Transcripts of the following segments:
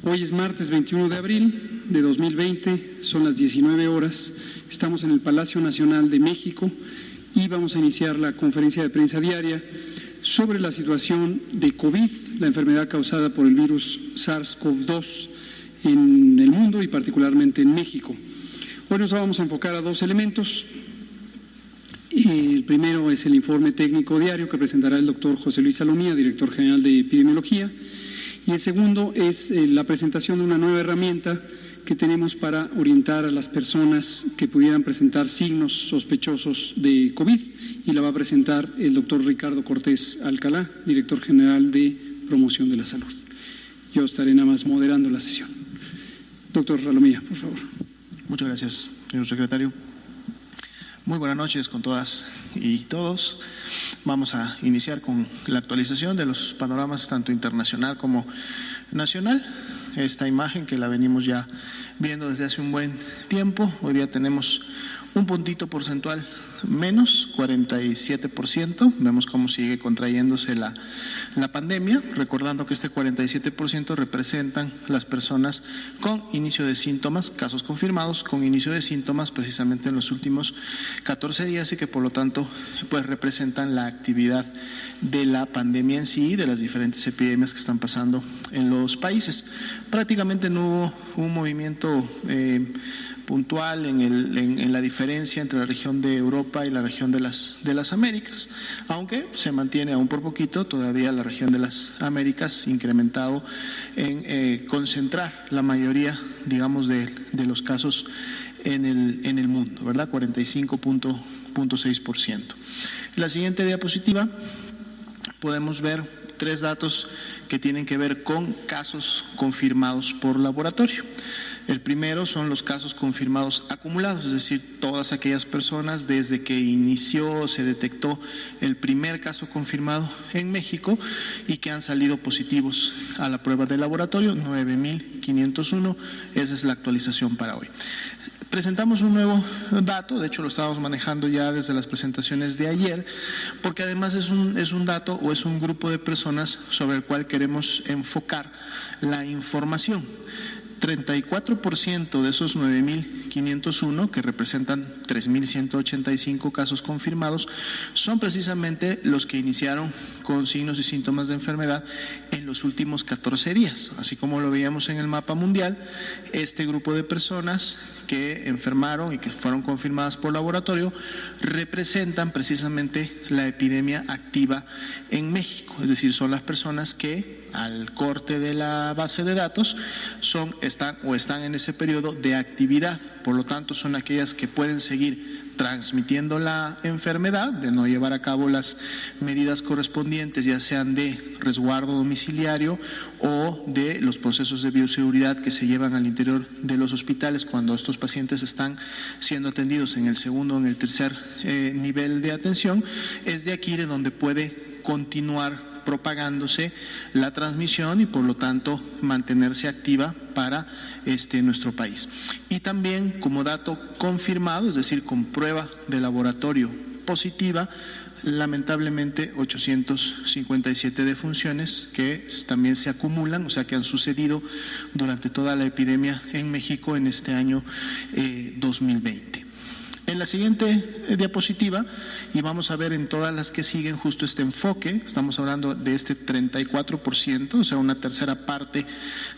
Hoy es martes 21 de abril de 2020, son las 19 horas. Estamos en el Palacio Nacional de México y vamos a iniciar la conferencia de prensa diaria sobre la situación de COVID, la enfermedad causada por el virus SARS-CoV-2 en el mundo y particularmente en México. Hoy nos vamos a enfocar a dos elementos. El primero es el informe técnico diario que presentará el doctor José Luis Salomía, director general de Epidemiología, y el segundo es la presentación de una nueva herramienta que tenemos para orientar a las personas que pudieran presentar signos sospechosos de COVID, y la va a presentar el doctor Ricardo Cortés Alcalá, director general de Promoción de la Salud. Yo estaré nada más moderando la sesión. Doctor Salomía, por favor. Muchas gracias, señor secretario. Muy buenas noches con todas y todos. Vamos a iniciar con la actualización de los panoramas tanto internacional como nacional. Esta imagen que la venimos ya viendo desde hace un buen tiempo. Hoy día tenemos un puntito porcentual menos, 47%. Vemos cómo sigue contrayéndose la pandemia, recordando que este 47% representan las personas con inicio de síntomas, casos confirmados con inicio de síntomas precisamente en los últimos 14 días y que por lo tanto pues representan la actividad de la pandemia en sí, de las diferentes epidemias que están pasando en los países. Prácticamente no hubo un movimiento puntual en la diferencia entre la región de Europa y la región de las Américas, aunque se mantiene aún por poquito todavía la región de las Américas incrementado en concentrar la mayoría, digamos, de los casos en el mundo, ¿verdad? 45.6%. La siguiente diapositiva podemos ver tres datos que tienen que ver con casos confirmados por laboratorio. El primero son los casos confirmados acumulados, es decir, todas aquellas personas desde que inició, se detectó el primer caso confirmado en México y que han salido positivos a la prueba de laboratorio, 9.501, esa es la actualización para hoy. Presentamos un nuevo dato, de hecho lo estábamos manejando ya desde las presentaciones de ayer, porque además es un dato o es un grupo de personas sobre el cual queremos enfocar la información. 34% de esos 9.501, que representan 3.185 casos confirmados, son precisamente los que iniciaron con signos y síntomas de enfermedad en los últimos 14 días. Así como lo veíamos en el mapa mundial, este grupo de personas que enfermaron y que fueron confirmadas por laboratorio representan precisamente la epidemia activa en México, es decir, son las personas que al corte de la base de datos están en ese periodo de actividad, por lo tanto son aquellas que pueden seguir transmitiendo la enfermedad, de no llevar a cabo las medidas correspondientes, ya sean de resguardo domiciliario o de los procesos de bioseguridad que se llevan al interior de los hospitales cuando estos pacientes están siendo atendidos en el segundo o en el tercer nivel de atención. Es de aquí de donde puede continuar propagándose la transmisión y por lo tanto mantenerse activa para nuestro país. Y también como dato confirmado, es decir, con prueba de laboratorio positiva, lamentablemente 857 defunciones que también se acumulan, o sea que han sucedido durante toda la epidemia en México en este año 2020. En la siguiente diapositiva, y vamos a ver en todas las que siguen justo este enfoque, estamos hablando de este 34%, o sea, una tercera parte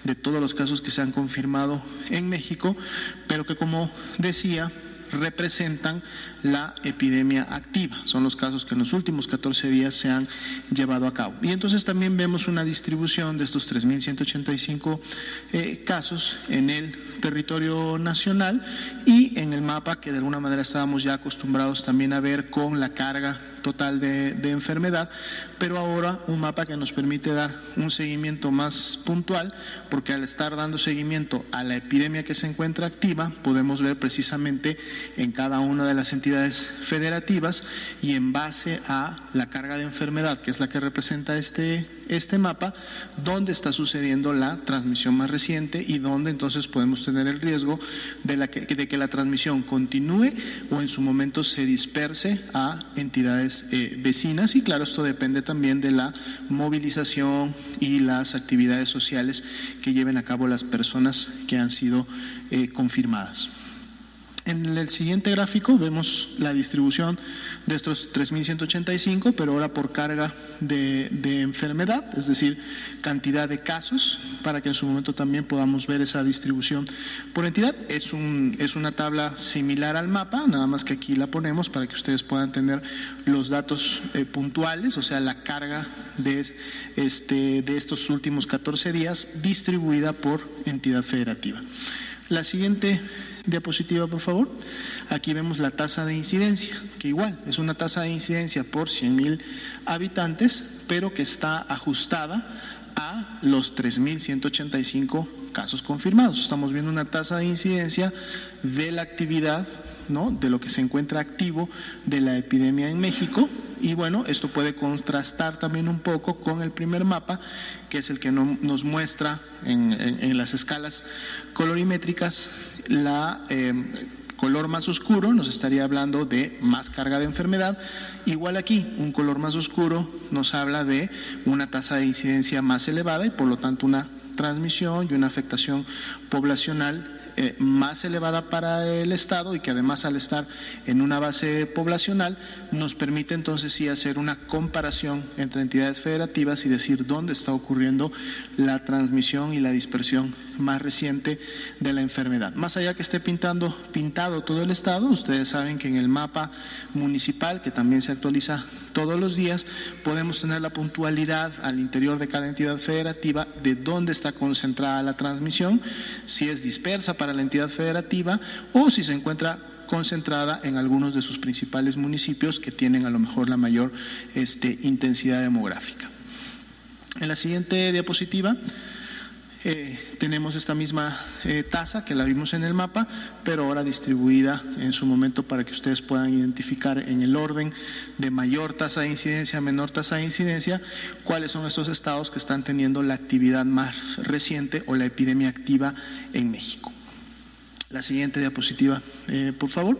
de todos los casos que se han confirmado en México, pero que como decía, representan la epidemia activa, son los casos que en los últimos 14 días se han llevado a cabo. Y entonces también vemos una distribución de estos 3.185 casos en el territorio nacional y en el mapa que de alguna manera estábamos ya acostumbrados también a ver con la carga total de enfermedad, pero ahora un mapa que nos permite dar un seguimiento más puntual, porque al estar dando seguimiento a la epidemia que se encuentra activa, podemos ver precisamente en cada una de las entidades federativas y en base a la carga de enfermedad, que es la que representa este este mapa dónde está sucediendo la transmisión más reciente y dónde entonces podemos tener el riesgo de que la transmisión continúe o en su momento se disperse a entidades vecinas. Y claro, esto depende también de la movilización y las actividades sociales que lleven a cabo las personas que han sido confirmadas. En el siguiente gráfico vemos la distribución de estos 3.185, pero ahora por carga de enfermedad, es decir, cantidad de casos, para que en su momento también podamos ver esa distribución por entidad. Es una tabla similar al mapa, nada más que aquí la ponemos para que ustedes puedan tener los datos puntuales, o sea, la carga de estos últimos 14 días distribuida por entidad federativa. La siguiente diapositiva, por favor. Aquí vemos la tasa de incidencia, que igual es una tasa de incidencia por 100,000 habitantes, pero que está ajustada a los 3.185 casos confirmados. Estamos viendo una tasa de incidencia de la actividad, ¿no?, de lo que se encuentra activo de la epidemia en México. Y bueno, esto puede contrastar también un poco con el primer mapa, que es el que nos muestra en las escalas colorimétricas. La color más oscuro nos estaría hablando de más carga de enfermedad. Igual aquí, un color más oscuro nos habla de una tasa de incidencia más elevada y por lo tanto una transmisión y una afectación poblacional más elevada para el Estado, y que además, al estar en una base poblacional, nos permite entonces sí hacer una comparación entre entidades federativas y decir dónde está ocurriendo la transmisión y la dispersión más reciente de la enfermedad. Más allá que esté pintado todo el Estado, ustedes saben que en el mapa municipal, que también se actualiza todos los días, podemos tener la puntualidad al interior de cada entidad federativa de dónde está concentrada la transmisión, si es dispersa para la entidad federativa o si se encuentra concentrada en algunos de sus principales municipios que tienen a lo mejor la mayor intensidad demográfica. En la siguiente diapositiva tenemos esta misma tasa que la vimos en el mapa, pero ahora distribuida en su momento para que ustedes puedan identificar en el orden de mayor tasa de incidencia a menor tasa de incidencia cuáles son estos estados que están teniendo la actividad más reciente o la epidemia activa en México. La siguiente diapositiva, por favor.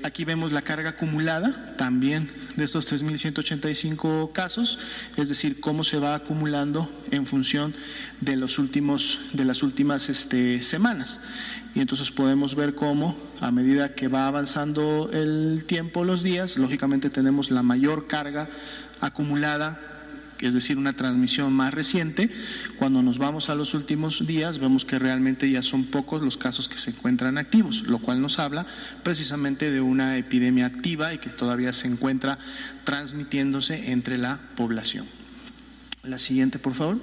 Aquí vemos la carga acumulada también de estos 3.185 casos, es decir, cómo se va acumulando en función de las últimas semanas. Y entonces podemos ver cómo, a medida que va avanzando el tiempo, los días, lógicamente tenemos la mayor carga acumulada, es decir, una transmisión más reciente. Cuando nos vamos a los últimos días, vemos que realmente ya son pocos los casos que se encuentran activos, lo cual nos habla precisamente de una epidemia activa y que todavía se encuentra transmitiéndose entre la población. La siguiente, por favor.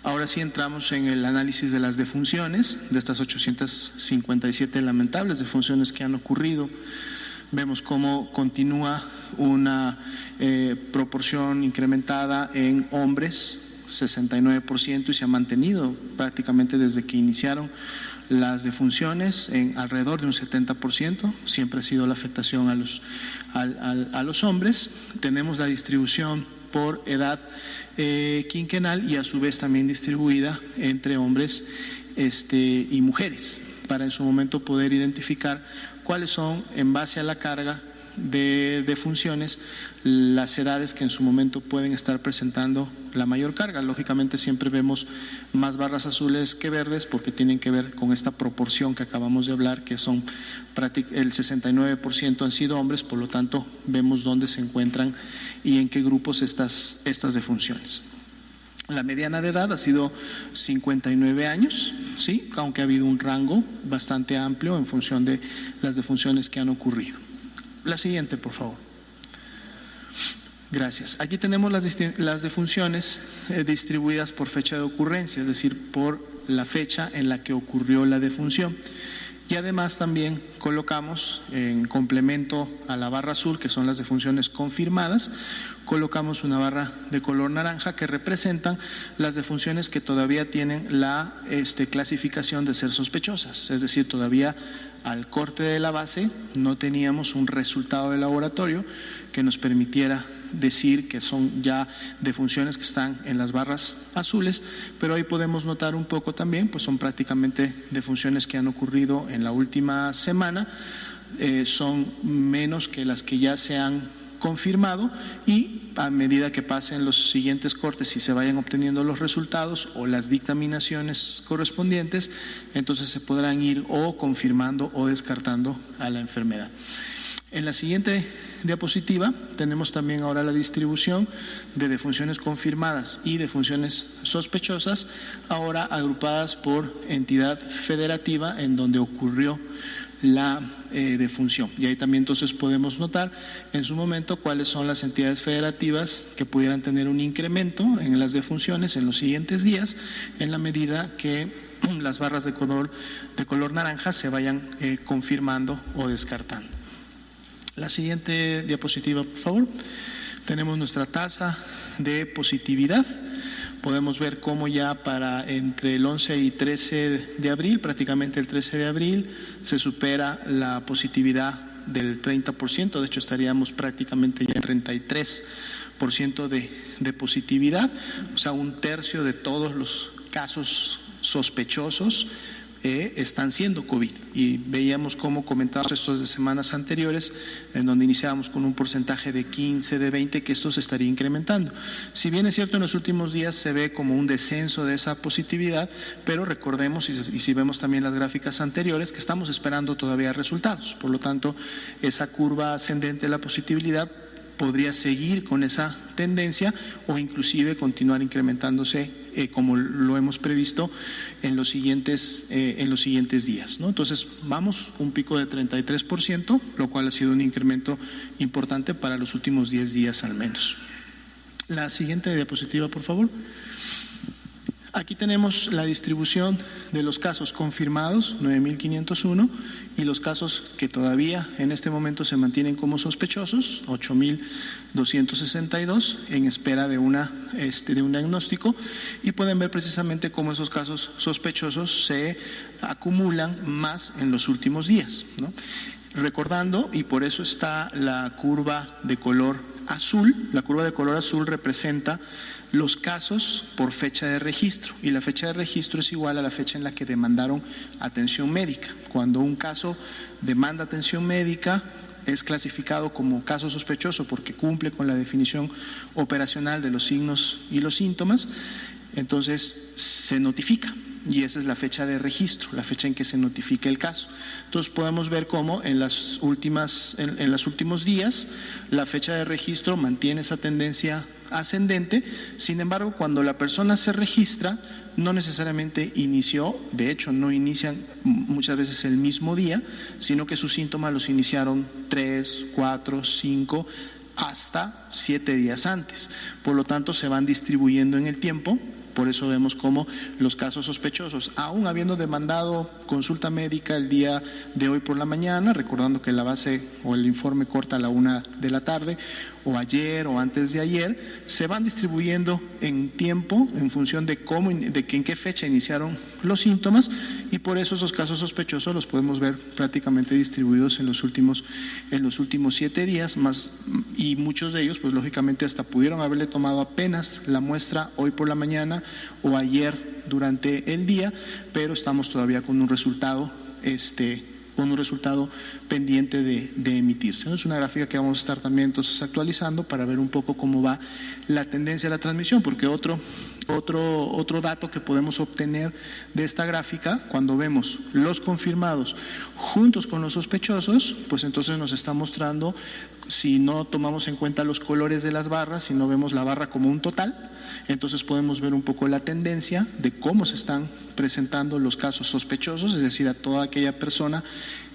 Ahora sí entramos en el análisis de las defunciones, de estas 857 lamentables defunciones que han ocurrido. Vemos cómo continúa una proporción incrementada en hombres, 69%, y se ha mantenido prácticamente desde que iniciaron las defunciones en alrededor de un 70%. Siempre ha sido la afectación a los hombres. Tenemos la distribución por edad quinquenal y a su vez también distribuida entre hombres y mujeres, para en su momento poder identificar cuáles son, en base a la carga de funciones, las edades que en su momento pueden estar presentando la mayor carga. Lógicamente siempre vemos más barras azules que verdes porque tienen que ver con esta proporción que acabamos de hablar, que son el 69% han sido hombres, por lo tanto vemos dónde se encuentran y en qué grupos estas defunciones. La mediana de edad ha sido 59 años, ¿sí?, aunque ha habido un rango bastante amplio en función de las defunciones que han ocurrido. La siguiente, por favor. Gracias. Aquí tenemos las defunciones distribuidas por fecha de ocurrencia, es decir, por la fecha en la que ocurrió la defunción. Y además también colocamos, en complemento a la barra azul, que son las defunciones confirmadas, colocamos una barra de color naranja que representan las defunciones que todavía tienen la clasificación de ser sospechosas, es decir, todavía al corte de la base no teníamos un resultado de laboratorio que nos permitiera decir que son ya defunciones que están en las barras azules, pero ahí podemos notar un poco también, pues son prácticamente defunciones que han ocurrido en la última semana, son menos que las que ya se han confirmado, y a medida que pasen los siguientes cortes y se vayan obteniendo los resultados o las dictaminaciones correspondientes, entonces se podrán ir o confirmando o descartando a la enfermedad. En la siguiente diapositiva tenemos también ahora la distribución de defunciones confirmadas y defunciones sospechosas, ahora agrupadas por entidad federativa en donde ocurrió la defunción. Y ahí también entonces podemos notar en su momento cuáles son las entidades federativas que pudieran tener un incremento en las defunciones en los siguientes días, en la medida que las barras de color naranja se vayan confirmando o descartando. La siguiente diapositiva, por favor. Tenemos nuestra tasa de positividad. Podemos ver cómo ya para entre el 11 y 13 de abril, prácticamente el 13 de abril, se supera la positividad del 30%, de hecho estaríamos prácticamente ya en 33% de positividad, o sea, un tercio de todos los casos sospechosos están siendo COVID, y veíamos cómo comentábamos estos de semanas anteriores, en donde iniciábamos con un porcentaje de 15, de 20, que esto se estaría incrementando. Si bien es cierto, en los últimos días se ve como un descenso de esa positividad, pero recordemos, y si vemos también las gráficas anteriores, que estamos esperando todavía resultados. Por lo tanto, esa curva ascendente de la positividad podría seguir con esa tendencia o inclusive continuar incrementándose como lo hemos previsto en los siguientes días, ¿no? Entonces vamos un pico de 33%, lo cual ha sido un incremento importante para los últimos 10 días al menos. La siguiente diapositiva, por favor. Aquí tenemos la distribución de los casos confirmados, 9.501, y los casos que todavía en este momento se mantienen como sospechosos, 8.262, en espera de un diagnóstico, y pueden ver precisamente cómo esos casos sospechosos se acumulan más en los últimos días, ¿no? Recordando, y por eso está la curva de color azul, la curva de color azul representa los casos por fecha de registro, y la fecha de registro es igual a la fecha en la que demandaron atención médica. Cuando un caso demanda atención médica, es clasificado como caso sospechoso porque cumple con la definición operacional de los signos y los síntomas, entonces se notifica. Y esa es la fecha de registro, la fecha en que se notifica el caso. Entonces podemos ver cómo en los últimos días la fecha de registro mantiene esa tendencia ascendente. Sin embargo, cuando la persona se registra, no necesariamente inició, de hecho no inician muchas veces el mismo día, sino que sus síntomas los iniciaron 3, 4, 5, hasta 7 días antes. Por lo tanto, se van distribuyendo en el tiempo. Por eso vemos cómo los casos sospechosos, aún habiendo demandado consulta médica el día de hoy por la mañana, recordando que la base o el informe corta a la 1 de la tarde, o ayer o antes de ayer, se van distribuyendo en tiempo en función de en qué fecha iniciaron los síntomas, y por eso esos casos sospechosos los podemos ver prácticamente distribuidos en los últimos 7 días más, y muchos de ellos pues lógicamente hasta pudieron haberle tomado apenas la muestra hoy por la mañana o ayer durante el día, pero estamos todavía con un resultado pendiente de emitirse. Es una gráfica que vamos a estar también entonces actualizando para ver un poco cómo va la tendencia de la transmisión, porque otro dato que podemos obtener de esta gráfica, cuando vemos los confirmados juntos con los sospechosos, pues entonces nos está mostrando, si no tomamos en cuenta los colores de las barras, si no vemos la barra como un total, entonces podemos ver un poco la tendencia de cómo se están presentando los casos sospechosos, es decir, a toda aquella persona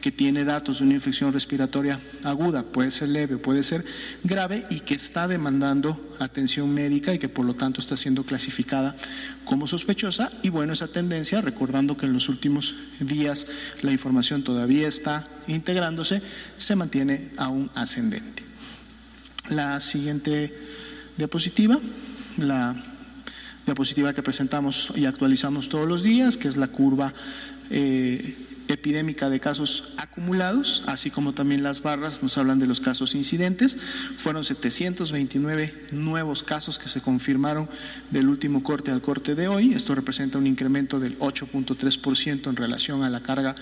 que tiene datos de una infección respiratoria aguda, puede ser leve, puede ser grave, y que está demandando atención médica y que por lo tanto está siendo clasificada como sospechosa. Y bueno, esa tendencia, recordando que en los últimos días la información todavía está integrándose, se mantiene aún ascendente. La siguiente diapositiva, la diapositiva que presentamos y actualizamos todos los días, que es la curva epidémica de casos acumulados, así como también las barras nos hablan de los casos incidentes. Fueron 729 nuevos casos que se confirmaron del último corte al corte de hoy. Esto representa un incremento del 8.3% en relación a la carga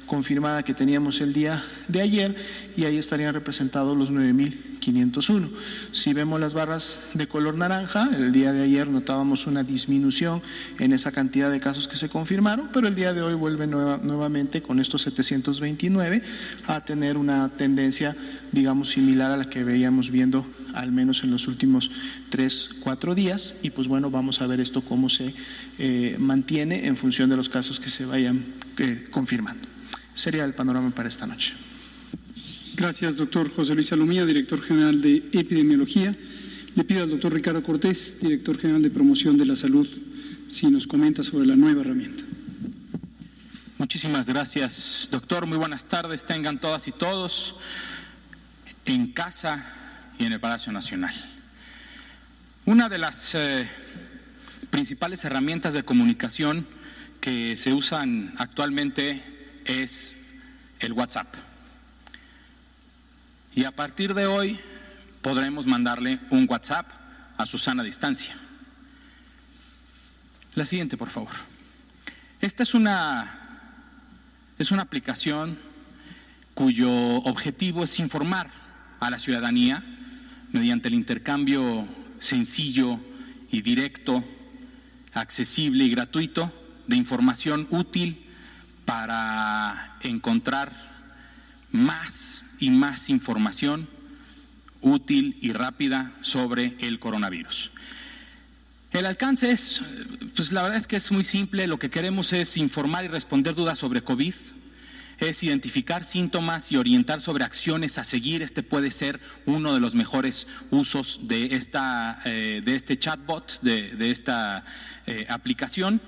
confirmada que teníamos el día de ayer, y ahí estarían representados los 9.501. Si vemos las barras de color naranja, el día de ayer notábamos una disminución en esa cantidad de casos que se confirmaron, pero el día de hoy vuelve nuevamente con estos 729 a tener una tendencia, digamos, similar a la que veíamos viendo al menos en los últimos 3-4 días, y pues bueno, vamos a ver esto cómo se mantiene en función de los casos que se vayan confirmando. Sería el panorama para esta noche. Gracias, doctor José Luis Salomía, director general de Epidemiología. Le pido al doctor Ricardo Cortés, director general de Promoción de la Salud, si nos comenta sobre la nueva herramienta. Muchísimas gracias, doctor. Muy buenas tardes, tengan todas y todos en casa y en el Palacio Nacional. Una de las principales herramientas de comunicación que se usan actualmente es el WhatsApp. Y a partir de hoy podremos mandarle un WhatsApp a su sana distancia. La siguiente, por favor. Esta es una aplicación cuyo objetivo es informar a la ciudadanía mediante el intercambio sencillo y directo, accesible y gratuito de información útil para encontrar más y más información útil y rápida sobre el coronavirus. El alcance es, pues la verdad es que es muy simple. Lo que queremos es informar y responder dudas sobre COVID, es identificar síntomas y orientar sobre acciones a seguir. Este puede ser uno de los mejores usos de este chatbot, de esta aplicación.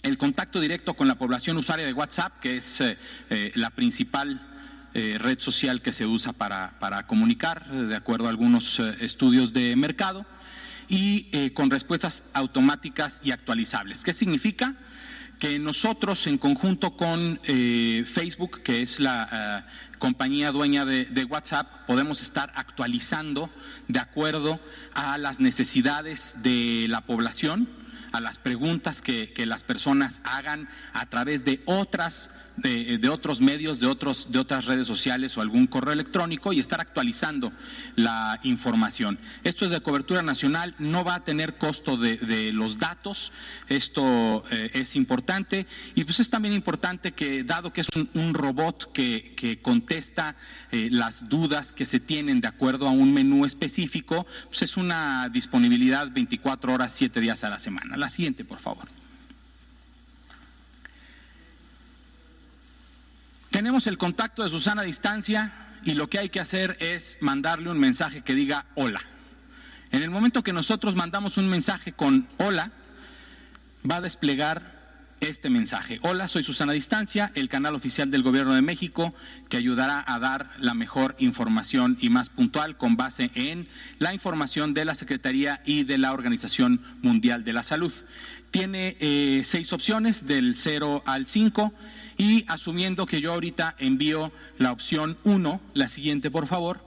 El contacto directo con la población usuaria de WhatsApp, que es la principal red social que se usa para comunicar, de acuerdo a algunos estudios de mercado, y con respuestas automáticas y actualizables. ¿Qué significa? Que nosotros, en conjunto con Facebook, que es la compañía dueña de WhatsApp, podemos estar actualizando de acuerdo a las necesidades de la población, a las preguntas que las personas hagan a través de otros medios, de otras redes sociales o algún correo electrónico, y estar actualizando la información. Esto es de cobertura nacional, no va a tener costo de los datos. Esto es importante, y pues es también importante que, dado que es un robot que contesta las dudas que se tienen de acuerdo a un menú específico, pues es una disponibilidad 24 horas, 7 días a la semana. La siguiente, por favor. Tenemos el contacto de su sana distancia, y lo que hay que hacer es mandarle un mensaje que diga hola. En el momento que nosotros mandamos un mensaje con hola, va a desplegar este mensaje. Hola, soy Susana Distancia, el canal oficial del Gobierno de México, que ayudará a dar la mejor información y más puntual con base en la información de la Secretaría y de la Organización Mundial de la Salud. Tiene 6 opciones, del 0 al 5, y asumiendo que yo ahorita envío la opción 1, la siguiente, por favor,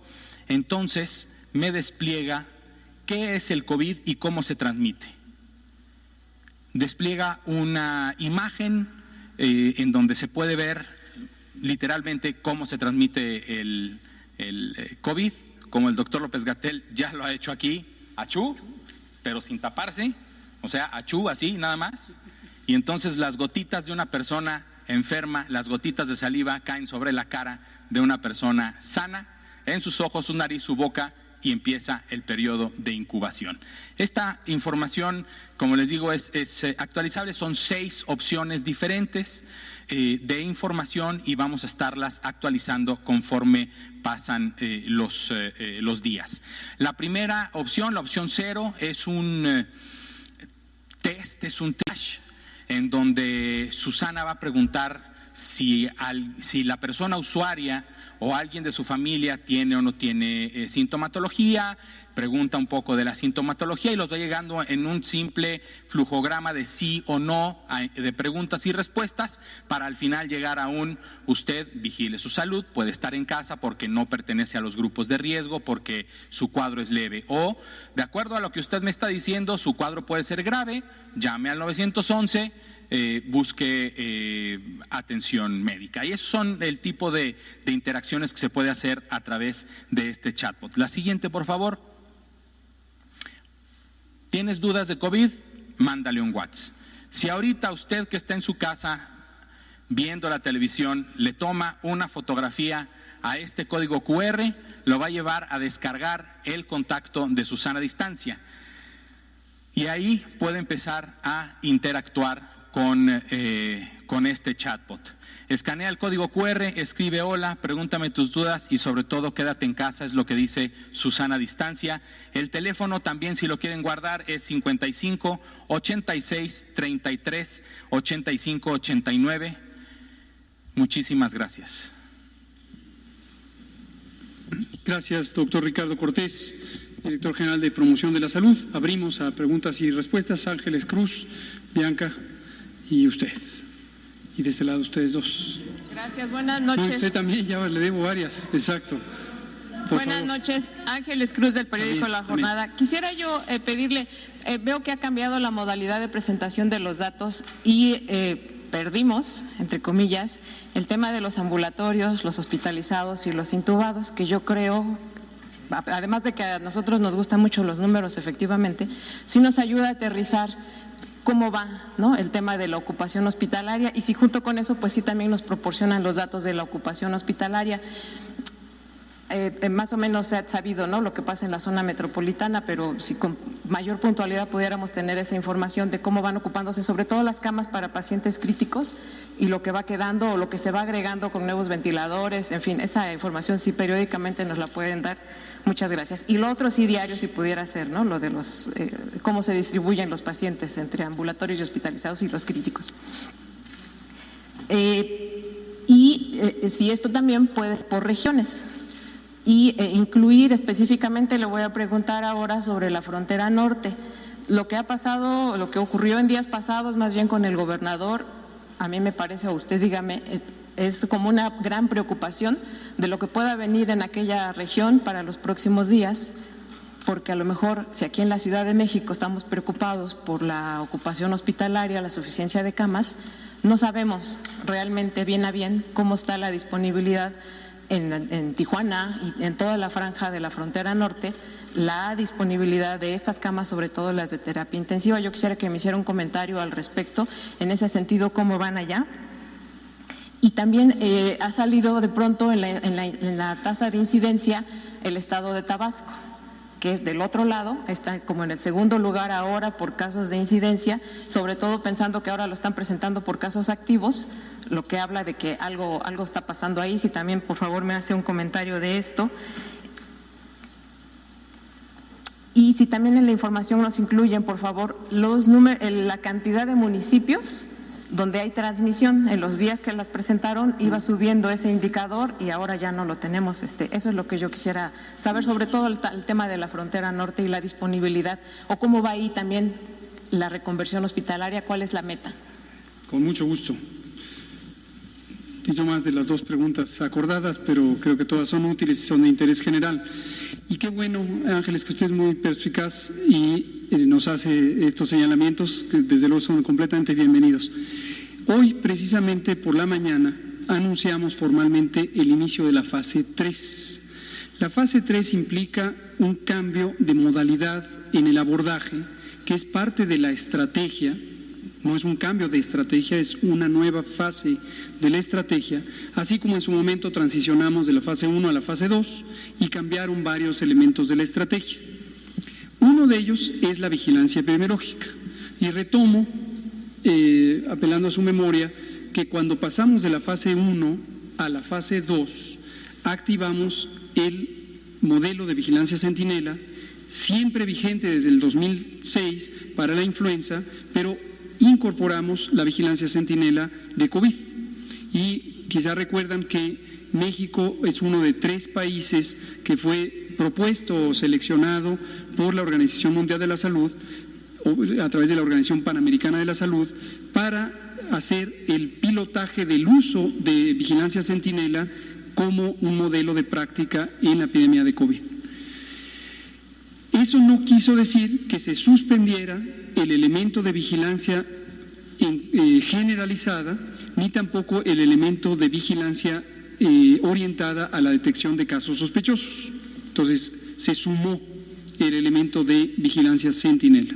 entonces me despliega qué es el COVID y cómo se transmite. Despliega una imagen en donde se puede ver literalmente cómo se transmite el COVID, como el doctor López-Gatell ya lo ha hecho aquí, achú, pero sin taparse, o sea, achú, así, nada más. Y entonces las gotitas de una persona enferma, las gotitas de saliva caen sobre la cara de una persona sana, en sus ojos, su nariz, su boca, y empieza el periodo de incubación. Esta información, como les digo, es actualizable. Son 6 opciones diferentes de información, y vamos a estarlas actualizando conforme pasan los días. La primera opción, la opción 0, es un test, es un triage, en donde Susana va a preguntar si la persona usuaria o alguien de su familia tiene o no tiene sintomatología, pregunta un poco de la sintomatología y los va llegando en un simple flujograma de sí o no, de preguntas y respuestas, para al final llegar a usted vigile su salud, puede estar en casa porque no pertenece a los grupos de riesgo, porque su cuadro es leve, o de acuerdo a lo que usted me está diciendo, su cuadro puede ser grave, llame al 911, busque atención médica. Y esos son el tipo de interacciones que se puede hacer a través de este chatbot. La siguiente, por favor. ¿Tienes dudas de COVID? Mándale un WhatsApp. Si ahorita usted que está en su casa viendo la televisión le toma una fotografía a este código QR, lo va a llevar a descargar el contacto de su sana distancia. Y ahí puede empezar a interactuar con este chatbot. Escanea el código QR, escribe hola, pregúntame tus dudas y sobre todo quédate en casa, es lo que dice su sana distancia. El teléfono también, si lo quieren guardar, es 55 86 33 85 89. Muchísimas gracias. Gracias, doctor Ricardo Cortés, director general de Promoción de la Salud. Abrimos a preguntas y respuestas. Ángeles Cruz, Bianca y usted. Y de este lado ustedes dos. Gracias, buenas noches. No, usted también, ya le debo varias, exacto. Buenas noches, Ángeles Cruz del periódico La Jornada. Quisiera yo pedirle, veo que ha cambiado la modalidad de presentación de los datos y perdimos, entre comillas, el tema de los ambulatorios, los hospitalizados y los intubados, que yo creo, además de que a nosotros nos gustan mucho los números, efectivamente, sí nos ayuda a aterrizar cómo va, ¿no?, el tema de la ocupación hospitalaria, y si junto con eso pues sí también nos proporcionan los datos de la ocupación hospitalaria. Más o menos se ha sabido, ¿no?, lo que pasa en la zona metropolitana, pero si con mayor puntualidad pudiéramos tener esa información de cómo van ocupándose sobre todo las camas para pacientes críticos y lo que va quedando o lo que se va agregando con nuevos ventiladores, en fin, esa información sí periódicamente nos la pueden dar. Muchas gracias. Y lo otro sí diario, si pudiera ser, ¿no?, lo de los cómo se distribuyen los pacientes entre ambulatorios y hospitalizados y los críticos. Si esto también puede ser por regiones y incluir específicamente, le voy a preguntar ahora sobre la frontera norte. Lo que ha pasado, lo que ocurrió en días pasados, más bien con el gobernador, a mí me parece, o usted dígame, es como una gran preocupación de lo que pueda venir en aquella región para los próximos días, porque a lo mejor si aquí en la Ciudad de México estamos preocupados por la ocupación hospitalaria, la suficiencia de camas, no sabemos realmente bien a bien cómo está la disponibilidad en Tijuana y en toda la franja de la frontera norte, la disponibilidad de estas camas, sobre todo las de terapia intensiva. Yo quisiera que me hiciera un comentario al respecto, en ese sentido, cómo van allá. Y también ha salido de pronto en la tasa de incidencia el estado de Tabasco, que es del otro lado, está como en el segundo lugar ahora por casos de incidencia, sobre todo pensando que ahora lo están presentando por casos activos, lo que habla de que algo está pasando ahí. Si también, por favor, me hace un comentario de esto. Y si también en la información nos incluyen, por favor, los números, la cantidad de municipios donde hay transmisión. En los días que las presentaron iba subiendo ese indicador y ahora ya no lo tenemos. Eso es lo que yo quisiera saber, sobre todo el tema de la frontera norte y la disponibilidad, o cómo va ahí también la reconversión hospitalaria, cuál es la meta. Con mucho gusto. Hizo más de las dos preguntas acordadas, pero creo que todas son útiles y son de interés general. Y qué bueno, Ángeles, que usted es muy perspicaz y nos hace estos señalamientos, que desde luego son completamente bienvenidos. Hoy, precisamente por la mañana, anunciamos formalmente el inicio de la fase 3. La fase 3 implica un cambio de modalidad en el abordaje, que es parte de la estrategia. No es un cambio de estrategia, es una nueva fase de la estrategia, así como en su momento transicionamos de la fase 1 a la fase 2 y cambiaron varios elementos de la estrategia. Uno de ellos es la vigilancia epidemiológica. Y retomo, apelando a su memoria, que cuando pasamos de la fase 1 a la fase 2, activamos el modelo de vigilancia centinela, siempre vigente desde el 2006 para la influenza, pero incorporamos la vigilancia centinela de COVID. Y quizá recuerdan que México es uno de 3 países que fue propuesto o seleccionado por la Organización Mundial de la Salud, o a través de la Organización Panamericana de la Salud, para hacer el pilotaje del uso de vigilancia centinela como un modelo de práctica en la epidemia de COVID. Eso no quiso decir que se suspendiera el elemento de vigilancia generalizada, ni tampoco el elemento de vigilancia orientada a la detección de casos sospechosos. Entonces, se sumó el elemento de vigilancia centinela.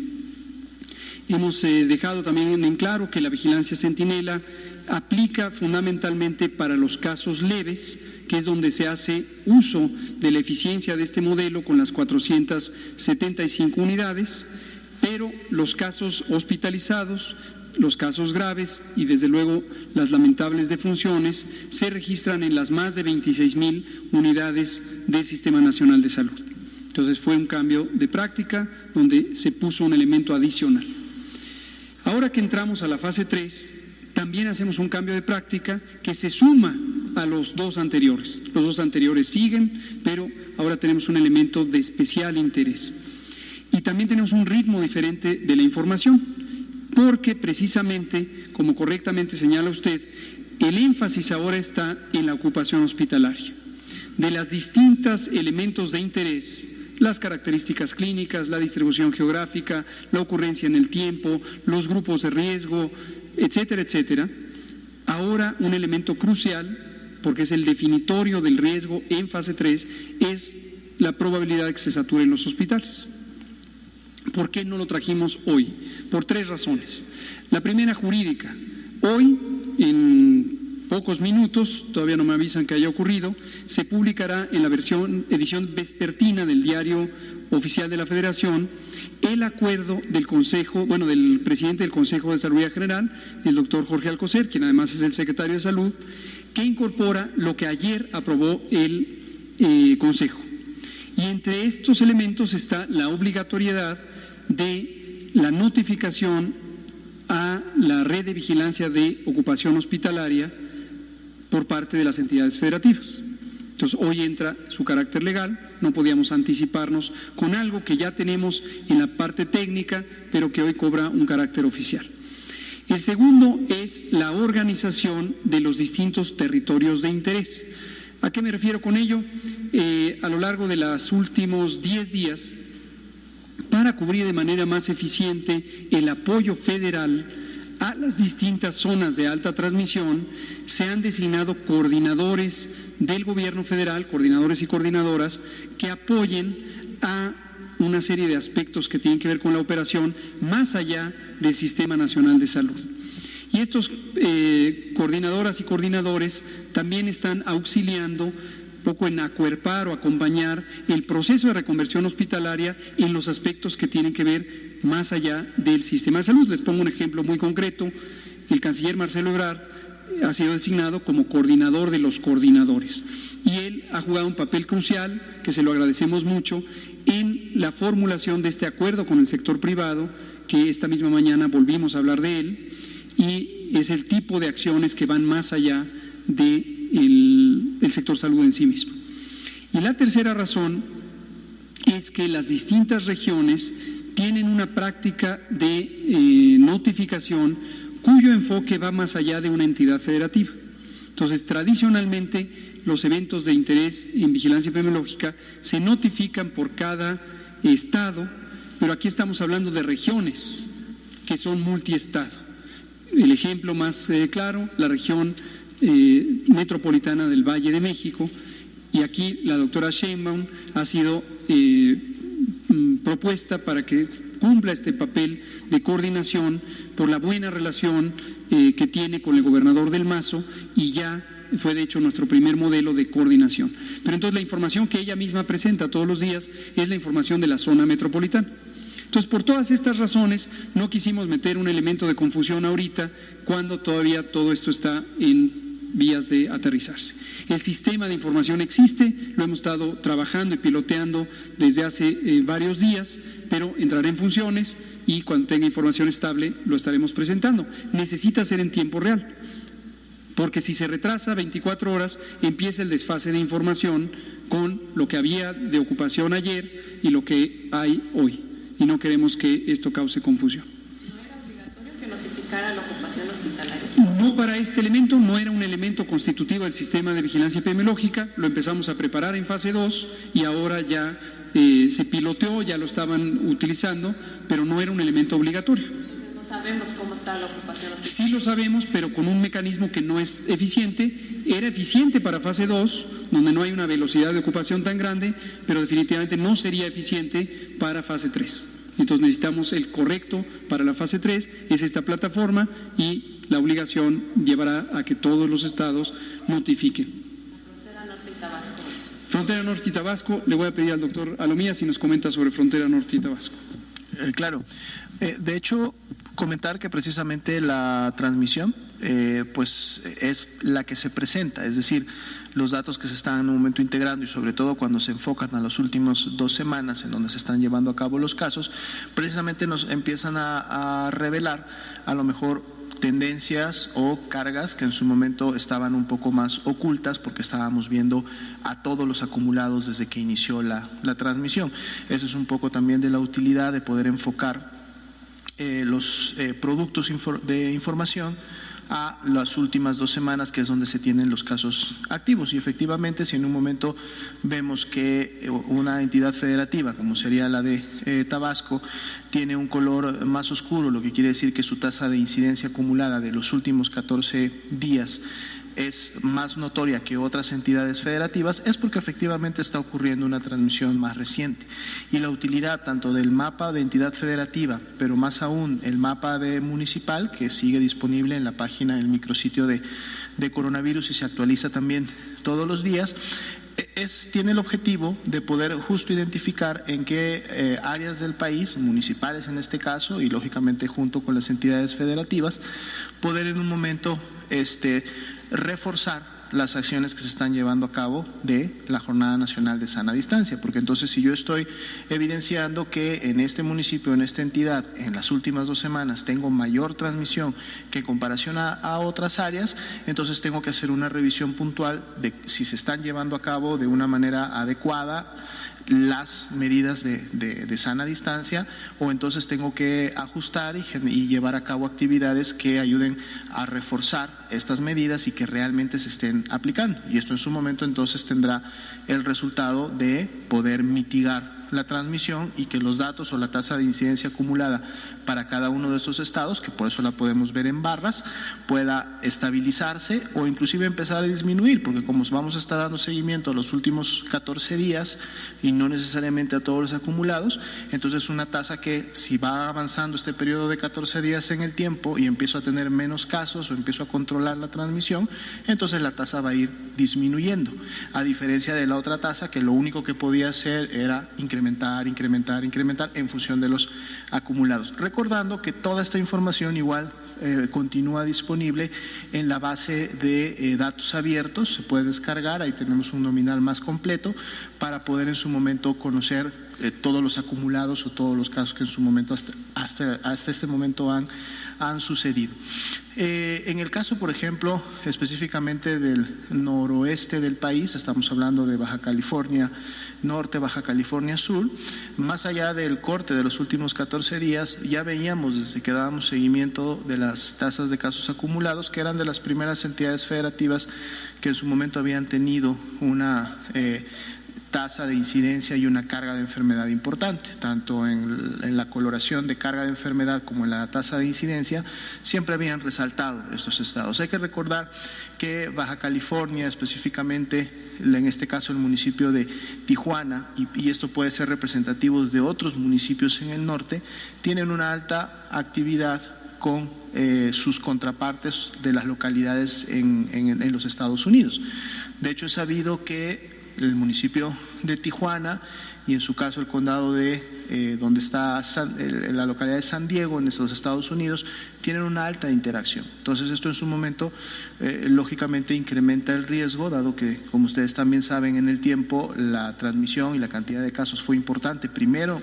Hemos dejado también en claro que la vigilancia centinela aplica fundamentalmente para los casos leves, que es donde se hace uso de la eficiencia de este modelo con las 475 unidades, pero los casos hospitalizados, los casos graves y desde luego las lamentables defunciones se registran en las más de 26,000 unidades del Sistema Nacional de Salud. Entonces fue un cambio de práctica donde se puso un elemento adicional. Ahora que entramos a la fase 3, también hacemos un cambio de práctica que se suma a los dos anteriores. Los dos anteriores siguen, pero ahora tenemos un elemento de especial interés. Y también tenemos un ritmo diferente de la información, porque precisamente, como correctamente señala usted, el énfasis ahora está en la ocupación hospitalaria. De las distintos elementos de interés, las características clínicas, la distribución geográfica, la ocurrencia en el tiempo, los grupos de riesgo, etcétera, etcétera. Ahora un elemento crucial, porque es el definitorio del riesgo en fase 3, es la probabilidad de que se saturen los hospitales. ¿Por qué no lo trajimos hoy? Por 3 razones. La primera, jurídica. Hoy, en pocos minutos, todavía no me avisan que haya ocurrido, se publicará en la edición vespertina del Diario Oficial de la Federación el acuerdo del Consejo, del presidente del Consejo de Salud General, el doctor Jorge Alcocer, quien además es el secretario de Salud, que incorpora lo que ayer aprobó el Consejo. Y entre estos elementos está la obligatoriedad de la notificación a la red de vigilancia de ocupación hospitalaria por parte de las entidades federativas. Entonces, hoy entra su carácter legal, no podíamos anticiparnos con algo que ya tenemos en la parte técnica, pero que hoy cobra un carácter oficial. El segundo es la organización de los distintos territorios de interés. ¿A qué me refiero con ello? A lo largo de los últimos 10 días, para cubrir de manera más eficiente el apoyo federal a las distintas zonas de alta transmisión, se han designado coordinadores del gobierno federal, coordinadores y coordinadoras, que apoyen a una serie de aspectos que tienen que ver con la operación más allá del Sistema Nacional de Salud. Y estos coordinadoras y coordinadores también están auxiliando poco en acuerpar o acompañar el proceso de reconversión hospitalaria en los aspectos que tienen que ver más allá del sistema de salud. Les pongo un ejemplo muy concreto. El canciller Marcelo Ebrard ha sido designado como coordinador de los coordinadores y él ha jugado un papel crucial, que se lo agradecemos mucho, en la formulación de este acuerdo con el sector privado, que esta misma mañana volvimos a hablar de él, y es el tipo de acciones que van más allá del sector salud en sí mismo. Y la tercera razón es que las distintas regiones tienen una práctica de notificación cuyo enfoque va más allá de una entidad federativa. Entonces, tradicionalmente, los eventos de interés en vigilancia epidemiológica se notifican por cada estado, pero aquí estamos hablando de regiones que son multiestado. El ejemplo más claro, la región metropolitana del Valle de México, y aquí la doctora Sheinbaum ha sido propuesta para que cumpla este papel de coordinación por la buena relación que tiene con el gobernador del Mazo, y ya fue de hecho nuestro primer modelo de coordinación. Pero entonces la información que ella misma presenta todos los días es la información de la zona metropolitana. Entonces, por todas estas razones, no quisimos meter un elemento de confusión ahorita, cuando todavía todo esto está en vías de aterrizarse. El sistema de información existe, lo hemos estado trabajando y piloteando desde hace varios días, pero entrará en funciones y cuando tenga información estable lo estaremos presentando. Necesita ser en tiempo real, porque si se retrasa 24 horas, empieza el desfase de información con lo que había de ocupación ayer y lo que hay hoy, y no queremos que esto cause confusión. ¿No era obligatorio que notificara la ocupación hospitalaria? No, para este elemento no era un elemento constitutivo del sistema de vigilancia epidemiológica, lo empezamos a preparar en fase 2 y ahora ya se piloteó, ya lo estaban utilizando, pero no era un elemento obligatorio. Entonces no sabemos cómo está la ocupación hospitalaria. Sí lo sabemos, pero con un mecanismo que no es eficiente. Era eficiente para fase 2, donde no hay una velocidad de ocupación tan grande, pero definitivamente no sería eficiente para fase 3. Entonces necesitamos el correcto para la fase 3, es esta plataforma, y la obligación llevará a que todos los estados notifiquen. Frontera Norte y Tabasco. Frontera Norte y Tabasco, le voy a pedir al doctor Alomía si nos comenta sobre Frontera Norte y Tabasco. Claro. De hecho, comentar que precisamente la transmisión pues es la que se presenta, es decir, los datos que se están en un momento integrando, y sobre todo cuando se enfocan a las últimas 2 semanas en donde se están llevando a cabo los casos, precisamente nos empiezan a revelar a lo mejor tendencias o cargas que en su momento estaban un poco más ocultas porque estábamos viendo a todos los acumulados desde que inició la transmisión. Eso es un poco también de la utilidad de poder enfocar los productos de información a las últimas 2 semanas, que es donde se tienen los casos activos. Y efectivamente, si en un momento vemos que una entidad federativa, como sería la de Tabasco, tiene un color más oscuro, lo que quiere decir que su tasa de incidencia acumulada de los últimos 14 días es más notoria que otras entidades federativas, es porque efectivamente está ocurriendo una transmisión más reciente. Y la utilidad tanto del mapa de entidad federativa, pero más aún el mapa de municipal, que sigue disponible en la página, en el micrositio de coronavirus y se actualiza también todos los días, tiene el objetivo de poder justo identificar en qué áreas del país, municipales en este caso, y lógicamente junto con las entidades federativas, poder en un momento reforzar las acciones que se están llevando a cabo de la Jornada Nacional de Sana Distancia, porque entonces si yo estoy evidenciando que en este municipio, en esta entidad, en las últimas 2 semanas tengo mayor transmisión que en comparación a otras áreas, entonces tengo que hacer una revisión puntual de si se están llevando a cabo de una manera adecuada las medidas de sana distancia, o entonces tengo que ajustar y llevar a cabo actividades que ayuden a reforzar estas medidas y que realmente se estén aplicando. Y esto en su momento entonces tendrá el resultado de poder mitigar la transmisión y que los datos o la tasa de incidencia acumulada para cada uno de estos estados, que por eso la podemos ver en barras, pueda estabilizarse o inclusive empezar a disminuir, porque como vamos a estar dando seguimiento a los últimos 14 días y no necesariamente a todos los acumulados, entonces una tasa que si va avanzando este periodo de 14 días en el tiempo y empiezo a tener menos casos o empiezo a controlar la transmisión, entonces la tasa va a ir disminuyendo, a diferencia de la otra tasa que lo único que podía hacer era incrementar en función de los acumulados. Recordando que toda esta información igual continúa disponible en la base de datos abiertos, se puede descargar, ahí tenemos un nominal más completo para poder en su momento conocer todos los acumulados o todos los casos que en su momento hasta este momento han sucedido. En el caso, por ejemplo, específicamente del noroeste del país, estamos hablando de Baja California Norte, Baja California Sur, más allá del corte de los últimos 14 días, ya veíamos desde que dábamos seguimiento de las tasas de casos acumulados, que eran de las primeras entidades federativas que en su momento habían tenido una tasa de incidencia y una carga de enfermedad importante, tanto en la coloración de carga de enfermedad como en la tasa de incidencia, siempre habían resaltado estos estados. Hay que recordar que Baja California, específicamente en este caso el municipio de Tijuana, y esto puede ser representativo de otros municipios en el norte, tienen una alta actividad con sus contrapartes de las localidades en los Estados Unidos. De hecho, es sabido que el municipio de Tijuana y en su caso el condado de donde está la localidad de San Diego en los Estados Unidos, tienen una alta interacción. Entonces esto en su momento lógicamente incrementa el riesgo, dado que, como ustedes también saben, en el tiempo la transmisión y la cantidad de casos fue importante. Primero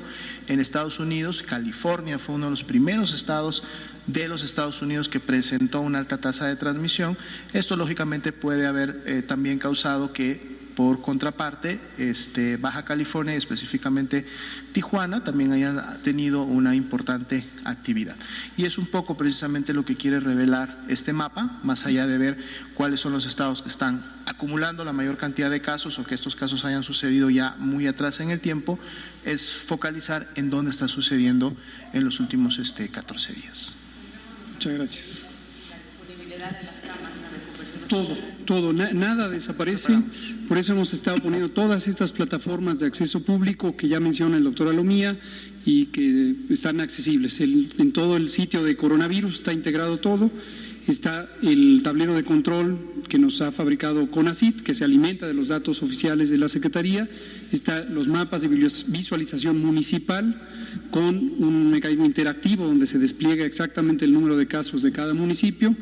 en Estados Unidos, California fue uno de los primeros estados de los Estados Unidos que presentó una alta tasa de transmisión. Esto lógicamente puede haber también causado que, por contraparte, Baja California y específicamente Tijuana también haya tenido una importante actividad. Y es un poco precisamente lo que quiere revelar este mapa, más allá de ver cuáles son los estados que están acumulando la mayor cantidad de casos o que estos casos hayan sucedido ya muy atrás en el tiempo, es focalizar en dónde está sucediendo en los últimos 14 días. Muchas gracias. Todo, nada desaparece. Por eso hemos estado poniendo todas estas plataformas de acceso público que ya menciona el doctor Alomía y que están accesibles. En todo el sitio de coronavirus está integrado todo. Está el tablero de control que nos ha fabricado CONACYT, que se alimenta de los datos oficiales de la Secretaría. Están los mapas de visualización municipal con un mecanismo interactivo donde se despliega exactamente el número de casos de cada municipio.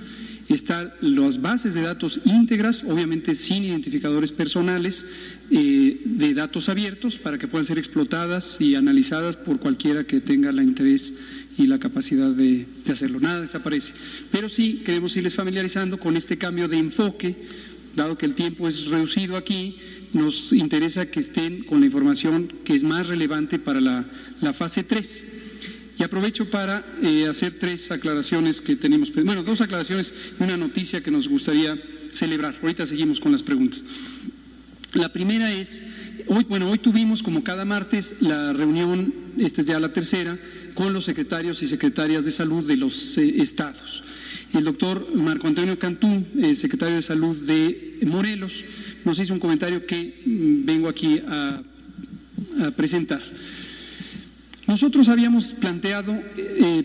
Están las bases de datos íntegras, obviamente sin identificadores personales, de datos abiertos para que puedan ser explotadas y analizadas por cualquiera que tenga el interés y la capacidad de hacerlo. Nada desaparece. Pero sí queremos irles familiarizando con este cambio de enfoque, dado que el tiempo es reducido aquí, nos interesa que estén con la información que es más relevante para la fase 3. Y aprovecho para hacer 3 aclaraciones que tenemos, 2 aclaraciones y una noticia que nos gustaría celebrar. Ahorita seguimos con las preguntas. La primera es, hoy tuvimos como cada martes la reunión, esta es ya la tercera, con los secretarios y secretarias de salud de los estados. El doctor Marco Antonio Cantú, secretario de salud de Morelos, nos hizo un comentario que vengo aquí a presentar. Nosotros habíamos planteado,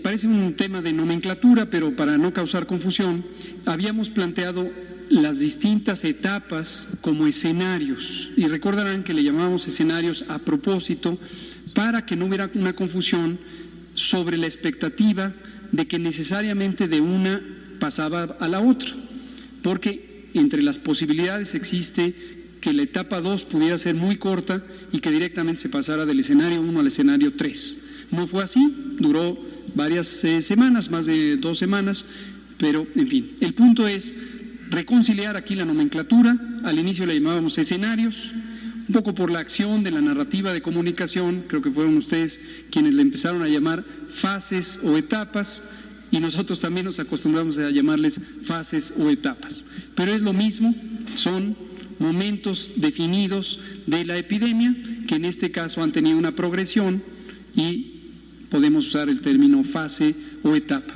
parece un tema de nomenclatura, pero para no causar confusión, habíamos planteado las distintas etapas como escenarios, y recordarán que le llamábamos escenarios a propósito para que no hubiera una confusión sobre la expectativa de que necesariamente de una pasaba a la otra, porque entre las posibilidades existe que la etapa 2 pudiera ser muy corta y que directamente se pasara del escenario 1 al escenario 3. No fue así, duró varias semanas, más de 2 semanas, pero en fin, el punto es reconciliar aquí la nomenclatura. Al inicio la llamábamos escenarios, un poco por la acción de la narrativa de comunicación, creo que fueron ustedes quienes le empezaron a llamar fases o etapas, y nosotros también nos acostumbramos a llamarles fases o etapas, pero es lo mismo, son momentos definidos de la epidemia que en este caso han tenido una progresión y podemos usar el término fase o etapa.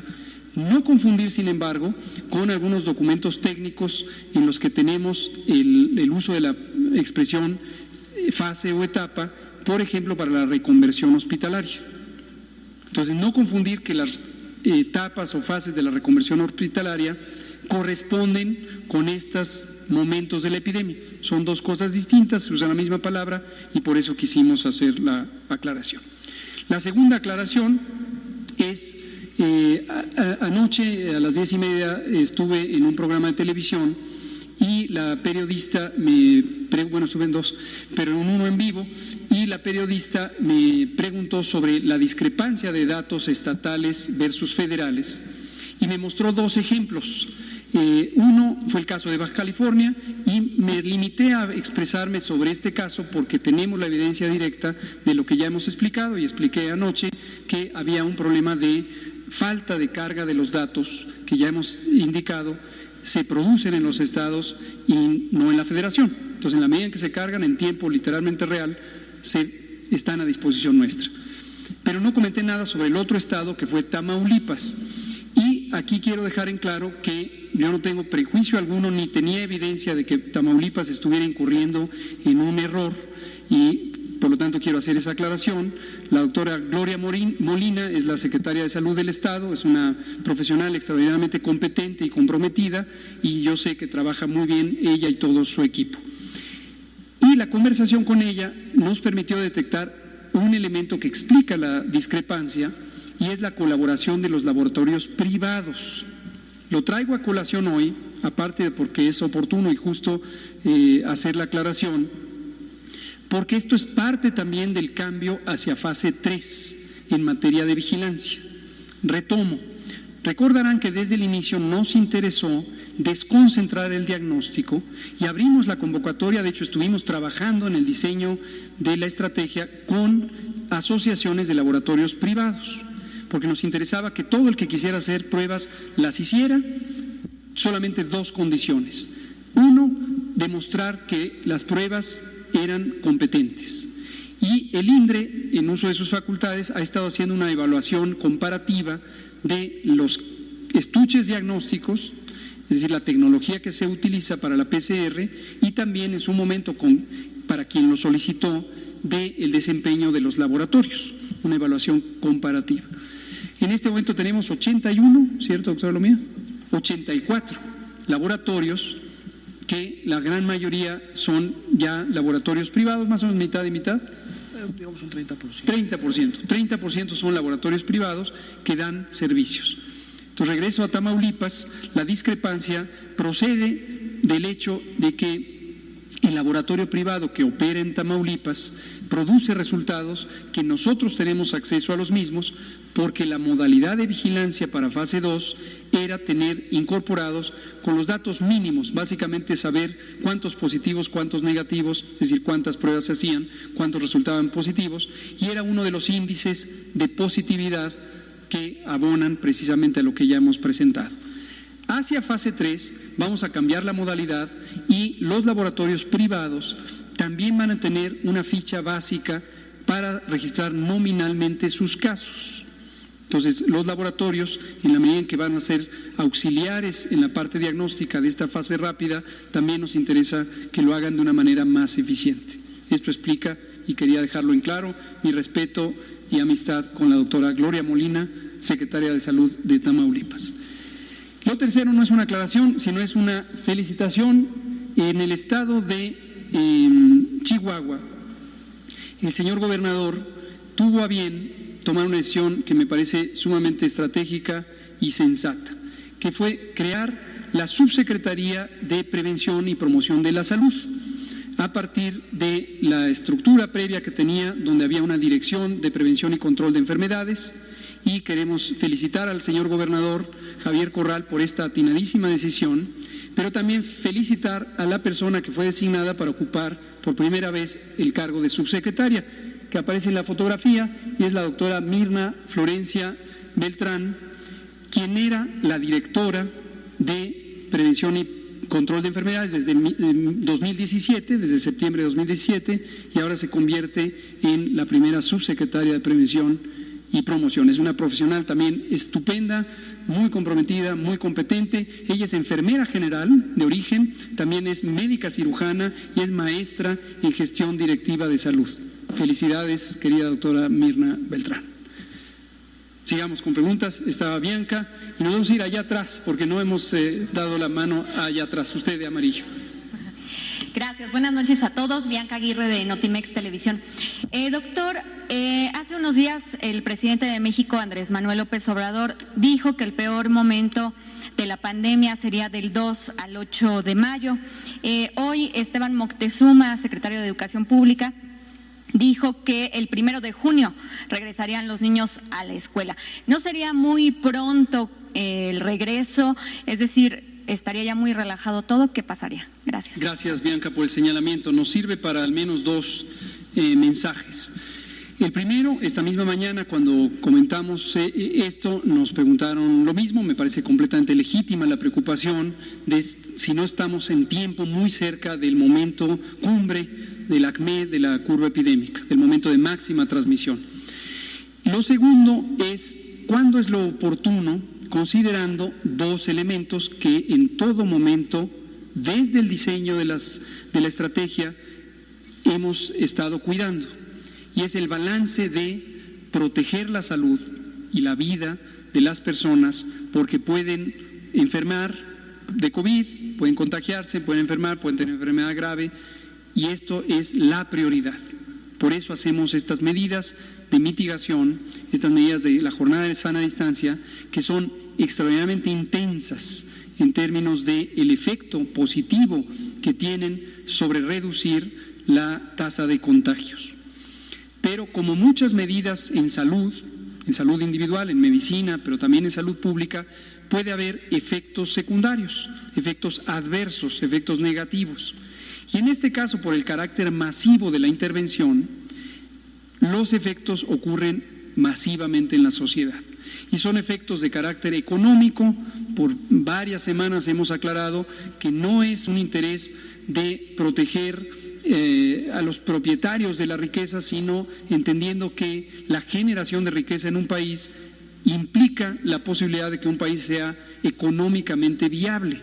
No confundir, sin embargo, con algunos documentos técnicos en los que tenemos el uso de la expresión fase o etapa, por ejemplo, para la reconversión hospitalaria. Entonces, no confundir que las etapas o fases de la reconversión hospitalaria corresponden con estos momentos de la epidemia. Son 2 cosas distintas, se usa la misma palabra y por eso quisimos hacer la aclaración. La segunda aclaración es, anoche a las 10:30 estuve en un programa de televisión y la periodista estuve en 2, pero en uno en vivo, y la periodista me preguntó sobre la discrepancia de datos estatales versus federales y me mostró 2 ejemplos. Uno fue el caso de Baja California y me limité a expresarme sobre este caso porque tenemos la evidencia directa de lo que ya hemos explicado, y expliqué anoche que había un problema de falta de carga de los datos que ya hemos indicado se producen en los estados y no en la federación. Entonces, en la medida en que se cargan en tiempo literalmente real, están a disposición nuestra. Pero no comenté nada sobre el otro estado, que fue Tamaulipas. Y aquí quiero dejar en claro que yo no tengo prejuicio alguno ni tenía evidencia de que Tamaulipas estuviera incurriendo en un error, y por lo tanto quiero hacer esa aclaración. La doctora Gloria Molina es la secretaria de Salud del Estado, es una profesional extraordinariamente competente y comprometida, y yo sé que trabaja muy bien ella y todo su equipo. Y la conversación con ella nos permitió detectar un elemento que explica la discrepancia, y es la colaboración de los laboratorios privados. Lo traigo a colación hoy, aparte de porque es oportuno y justo hacer la aclaración, porque esto es parte también del cambio hacia fase 3 en materia de vigilancia. Retomo. Recordarán que desde el inicio nos interesó desconcentrar el diagnóstico y abrimos la convocatoria. De hecho, estuvimos trabajando en el diseño de la estrategia con asociaciones de laboratorios privados, porque nos interesaba que todo el que quisiera hacer pruebas las hiciera. Solamente dos condiciones. Uno, demostrar que las pruebas eran competentes. Y el INDRE, en uso de sus facultades, ha estado haciendo una evaluación comparativa de los estuches diagnósticos, es decir, la tecnología que se utiliza para la PCR, y también en su momento, para quien lo solicitó, del desempeño de los laboratorios, una evaluación comparativa. En este momento tenemos 81, ¿cierto, doctora Lomía? 84 laboratorios, que la gran mayoría son ya laboratorios privados, más o menos mitad y mitad. Digamos un 30%. 30% son laboratorios privados que dan servicios. Entonces, regreso a Tamaulipas. La discrepancia procede del hecho de que el laboratorio privado que opera en Tamaulipas produce resultados que nosotros tenemos acceso a los mismos, porque la modalidad de vigilancia para fase 2 era tener incorporados con los datos mínimos, básicamente saber cuántos positivos, cuántos negativos, es decir, cuántas pruebas se hacían, cuántos resultaban positivos, y era uno de los índices de positividad que abonan precisamente a lo que ya hemos presentado. Hacia fase 3 vamos a cambiar la modalidad, y los laboratorios privados también van a tener una ficha básica para registrar nominalmente sus casos. Entonces, los laboratorios, en la medida en que van a ser auxiliares en la parte diagnóstica de esta fase rápida, también nos interesa que lo hagan de una manera más eficiente. Esto explica, y quería dejarlo en claro, mi respeto y amistad con la doctora Gloria Molina, secretaria de Salud de Tamaulipas. Lo tercero no es una aclaración, sino es una felicitación. En el estado de Chihuahua, el señor gobernador tuvo a bien tomar una decisión que me parece sumamente estratégica y sensata, que fue crear la Subsecretaría de Prevención y Promoción de la Salud, a partir de la estructura previa que tenía, donde había una Dirección de Prevención y Control de Enfermedades. Y queremos felicitar al señor gobernador Javier Corral por esta atinadísima decisión, pero también felicitar a la persona que fue designada para ocupar por primera vez el cargo de subsecretaria, que aparece en la fotografía, y es la doctora Mirna Florencia Beltrán, quien era la directora de Prevención y Control de Enfermedades desde 2017, desde septiembre de 2017, y ahora se convierte en la primera subsecretaria de Prevención y Promoción. Es una profesional también estupenda, muy comprometida, muy competente. Ella es enfermera general de origen, también es médica cirujana y es maestra en gestión directiva de salud. Felicidades, querida doctora Mirna Beltrán. Sigamos con preguntas. Estaba Bianca, y nos vamos a ir allá atrás, porque no hemos dado la mano allá atrás. Usted de amarillo. Gracias, buenas noches a todos. Bianca Aguirre de Notimex Televisión. Doctor, hace unos días el presidente de México, Andrés Manuel López Obrador, dijo que el peor momento de la pandemia sería del 2 al 8 de mayo. Hoy Esteban Moctezuma, secretario de Educación Pública, dijo que el 1 de junio regresarían los niños a la escuela. ¿No sería muy pronto el regreso? Es decir, ¿estaría ya muy relajado todo? ¿Qué pasaría? Gracias. Gracias, Bianca, por el señalamiento. Nos sirve para al menos dos mensajes. El primero, esta misma mañana, cuando comentamos esto, nos preguntaron lo mismo. Me parece completamente legítima la preocupación de si no estamos en tiempo muy cerca del momento cumbre del ACME, de la curva epidémica, del momento de máxima transmisión. Lo segundo es cuándo es lo oportuno, considerando dos elementos que en todo momento, desde el diseño de la estrategia, hemos estado cuidando, y es el balance de proteger la salud y la vida de las personas, porque pueden enfermar de COVID, pueden contagiarse, pueden enfermar, pueden tener enfermedad grave, y esto es la prioridad. Por eso hacemos estas medidas de mitigación, estas medidas de la jornada de sana distancia, que son extraordinariamente intensas en términos del efecto positivo que tienen sobre reducir la tasa de contagios. Pero como muchas medidas en salud individual, en medicina, pero también en salud pública, puede haber efectos secundarios, efectos adversos, efectos negativos. Y en este caso, por el carácter masivo de la intervención, los efectos ocurren masivamente en la sociedad. Y son efectos de carácter económico. Por varias semanas hemos aclarado que no es un interés de proteger a los propietarios de la riqueza, sino entendiendo que la generación de riqueza en un país implica la posibilidad de que un país sea económicamente viable.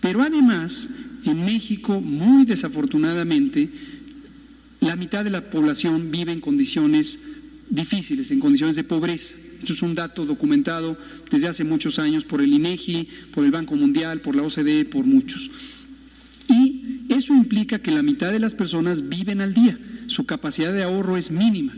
Pero además, en México, muy desafortunadamente, la mitad de la población vive en condiciones difíciles, en condiciones de pobreza. Esto es un dato documentado desde hace muchos años por el INEGI, por el Banco Mundial, por la OCDE, por muchos. Y eso implica que la mitad de las personas viven al día, su capacidad de ahorro es mínima.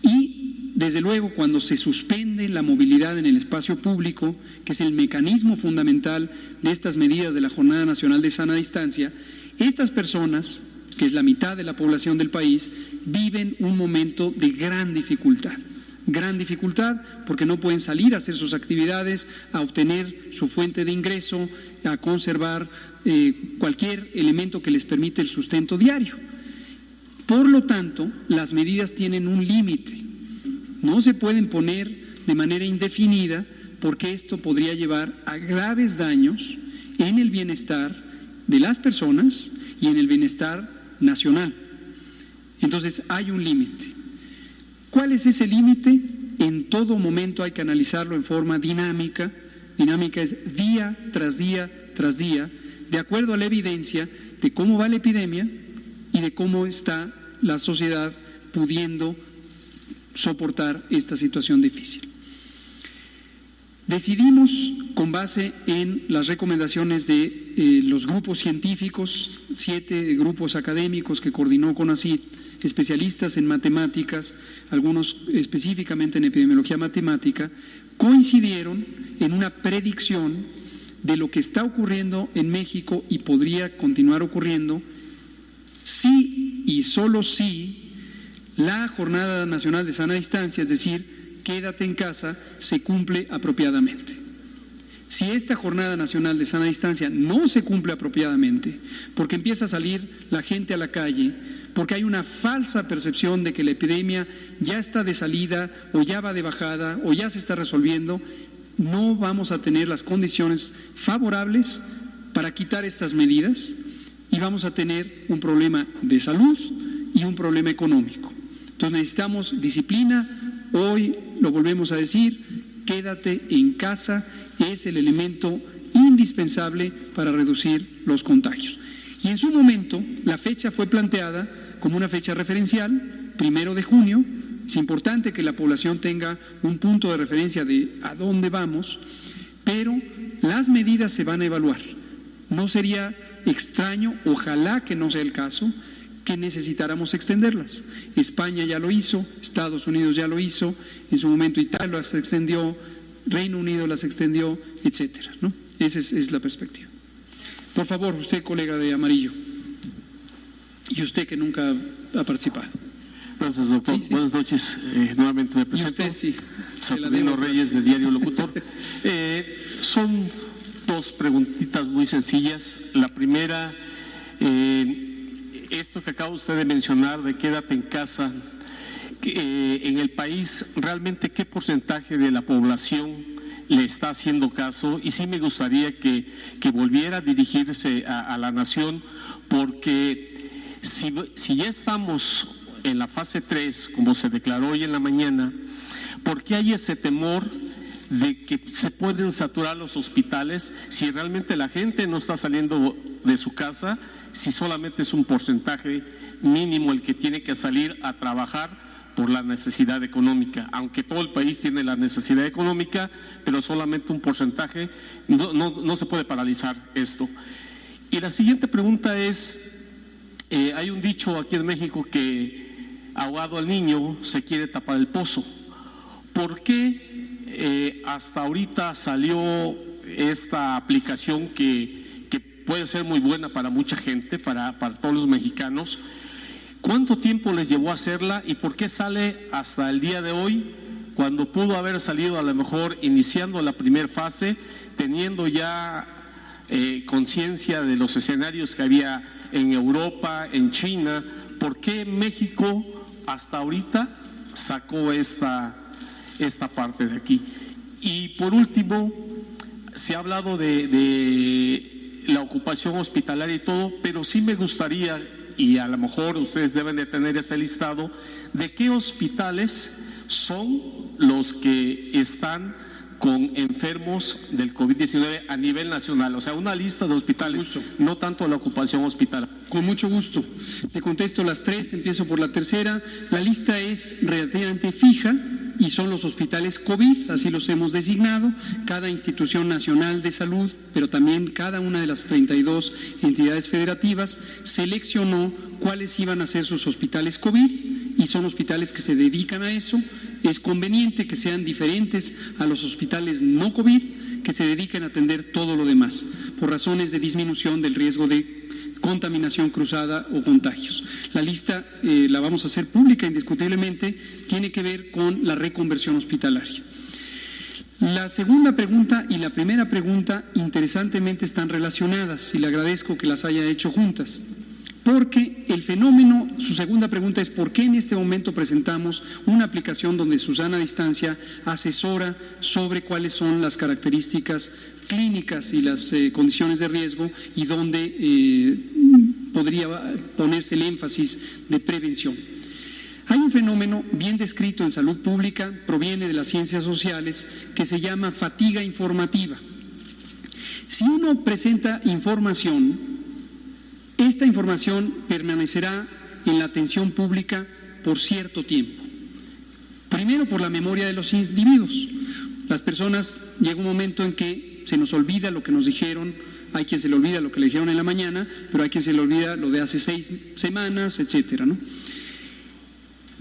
Y, desde luego, cuando se suspende la movilidad en el espacio público, que es el mecanismo fundamental de estas medidas de la Jornada Nacional de Sana Distancia, estas personas, que es la mitad de la población del país, viven un momento de gran dificultad porque no pueden salir a hacer sus actividades, a obtener su fuente de ingreso, a conservar cualquier elemento que les permite el sustento diario. Por lo tanto, las medidas tienen un límite, no se pueden poner de manera indefinida porque esto podría llevar a graves daños en el bienestar de las personas y en el bienestar nacional. Entonces hay un límite. ¿Cuál es ese límite? En todo momento hay que analizarlo en forma dinámica. Dinámica es día tras día tras día, de acuerdo a la evidencia de cómo va la epidemia y de cómo está la sociedad pudiendo soportar esta situación difícil. Decidimos, con base en las recomendaciones de los grupos científicos, 7 grupos académicos que coordinó CONACYT, especialistas en matemáticas, algunos específicamente en epidemiología matemática, coincidieron en una predicción de lo que está ocurriendo en México y podría continuar ocurriendo si y solo si la Jornada Nacional de Sana Distancia, es decir, quédate en casa, se cumple apropiadamente. Si esta Jornada Nacional de Sana Distancia no se cumple apropiadamente, porque empieza a salir la gente a la calle, porque hay una falsa percepción de que la epidemia ya está de salida o ya va de bajada o ya se está resolviendo, no vamos a tener las condiciones favorables para quitar estas medidas y vamos a tener un problema de salud y un problema económico. Entonces necesitamos disciplina. Hoy lo volvemos a decir, quédate en casa es el elemento indispensable para reducir los contagios. Y en su momento la fecha fue planteada como una fecha referencial, 1 de junio. Es importante que la población tenga un punto de referencia de a dónde vamos, pero las medidas se van a evaluar. No sería extraño, ojalá que no sea el caso, que necesitáramos extenderlas. España ya lo hizo, Estados Unidos ya lo hizo, en su momento Italia las extendió, Reino Unido las extendió, etcétera, ¿no? Esa es la perspectiva. Por favor, usted, colega de amarillo, y usted que nunca ha participado. Gracias, doctor. Sí. Buenas noches. Nuevamente me presento. Y usted, sí. Saturnino Reyes, de Diario Locutor. Son 2 preguntitas muy sencillas. La primera, esto que acaba usted de mencionar de quédate en casa, en el país, ¿realmente qué porcentaje de la población le está haciendo caso? Y sí me gustaría que volviera a dirigirse a la nación, porque si ya estamos en la fase 3, como se declaró hoy en la mañana, ¿por qué hay ese temor de que se pueden saturar los hospitales si realmente la gente no está saliendo de su casa, si solamente es un porcentaje mínimo el que tiene que salir a trabajar por la necesidad económica? Aunque todo el país tiene la necesidad económica, pero solamente un porcentaje, no se puede paralizar esto. Y la siguiente pregunta es, Hay un dicho aquí en México que ahogado al niño se quiere tapar el pozo. ¿Por qué hasta ahorita salió esta aplicación que puede ser muy buena para mucha gente, para todos los mexicanos? ¿Cuánto tiempo les llevó a hacerla y por qué sale hasta el día de hoy, cuando pudo haber salido a lo mejor iniciando la primera fase, teniendo ya conciencia de los escenarios que había en Europa, en China? ¿Por qué México hasta ahorita sacó esta parte de aquí? Y por último, se ha hablado de la ocupación hospitalaria y todo, pero sí me gustaría, y a lo mejor ustedes deben de tener ese listado, de qué hospitales son los que están con enfermos del COVID-19 a nivel nacional. O sea, una lista de hospitales, no tanto la ocupación hospitalaria. Con mucho gusto. Le contesto las tres, empiezo por la tercera. La lista es relativamente fija y son los hospitales COVID, así los hemos designado. Cada institución nacional de salud, pero también cada una de las 32 entidades federativas, seleccionó cuáles iban a ser sus hospitales COVID y son hospitales que se dedican a eso. Es conveniente que sean diferentes a los hospitales no COVID, que se dediquen a atender todo lo demás, por razones de disminución del riesgo de contaminación cruzada o contagios. La lista la vamos a hacer pública indiscutiblemente, tiene que ver con la reconversión hospitalaria. La segunda pregunta y la primera pregunta interesantemente están relacionadas y le agradezco que las haya hecho juntas. Porque el fenómeno, su segunda pregunta es ¿por qué en este momento presentamos una aplicación donde Susana Distancia asesora sobre cuáles son las características clínicas y las condiciones de riesgo y donde podría ponerse el énfasis de prevención? Hay un fenómeno bien descrito en salud pública, proviene de las ciencias sociales, que se llama fatiga informativa. Si uno presenta información, esta información permanecerá en la atención pública por cierto tiempo. Primero, por la memoria de los individuos. Las personas, llega un momento en que se nos olvida lo que nos dijeron. Hay quien se le olvida lo que le dijeron en la mañana, pero hay quien se le olvida lo de hace 6 semanas, etcétera, ¿no?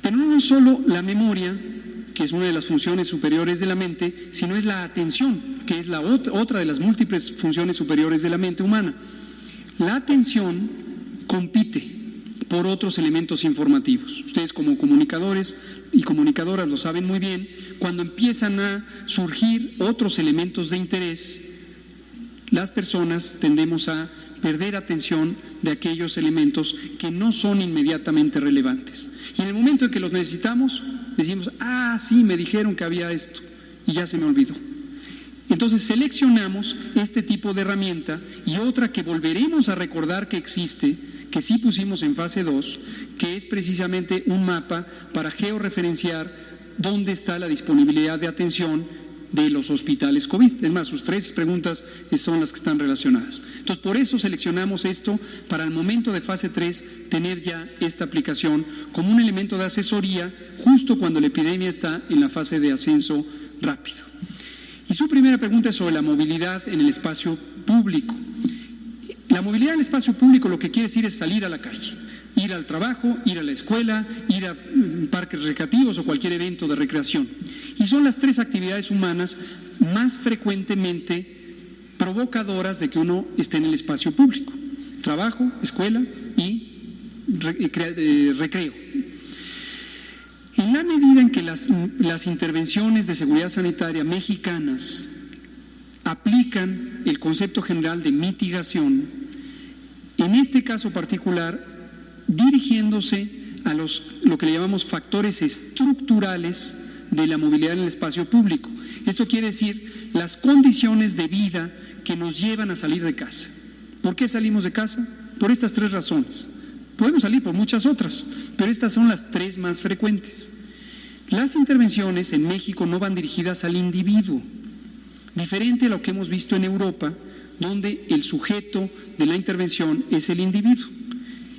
Pero no es solo la memoria, que es una de las funciones superiores de la mente, sino es la atención, que es la otra de las múltiples funciones superiores de la mente humana. La atención compite por otros elementos informativos. Ustedes como comunicadores y comunicadoras lo saben muy bien, cuando empiezan a surgir otros elementos de interés, las personas tendemos a perder atención de aquellos elementos que no son inmediatamente relevantes. Y en el momento en que los necesitamos, decimos, sí, me dijeron que había esto, y ya se me olvidó. Entonces seleccionamos este tipo de herramienta y otra que volveremos a recordar que existe, que sí pusimos en fase 2, que es precisamente un mapa para georreferenciar dónde está la disponibilidad de atención de los hospitales COVID. Es más, sus 3 preguntas son las que están relacionadas. Entonces, por eso seleccionamos esto para el momento de fase 3 tener ya esta aplicación como un elemento de asesoría justo cuando la epidemia está en la fase de ascenso rápido. Y su primera pregunta es sobre la movilidad en el espacio público. La movilidad en el espacio público lo que quiere decir es salir a la calle, ir al trabajo, ir a la escuela, ir a parques recreativos o cualquier evento de recreación. Y son las 3 actividades humanas más frecuentemente provocadoras de que uno esté en el espacio público: trabajo, escuela y recreo. En la medida en que las intervenciones de seguridad sanitaria mexicanas aplican el concepto general de mitigación, en este caso particular, dirigiéndose a lo que le llamamos factores estructurales de la movilidad en el espacio público. Esto quiere decir las condiciones de vida que nos llevan a salir de casa. ¿Por qué salimos de casa? Por estas 3 razones. Podemos salir por muchas otras, pero estas son las 3 más frecuentes. Las intervenciones en México no van dirigidas al individuo, diferente a lo que hemos visto en Europa, donde el sujeto de la intervención es el individuo.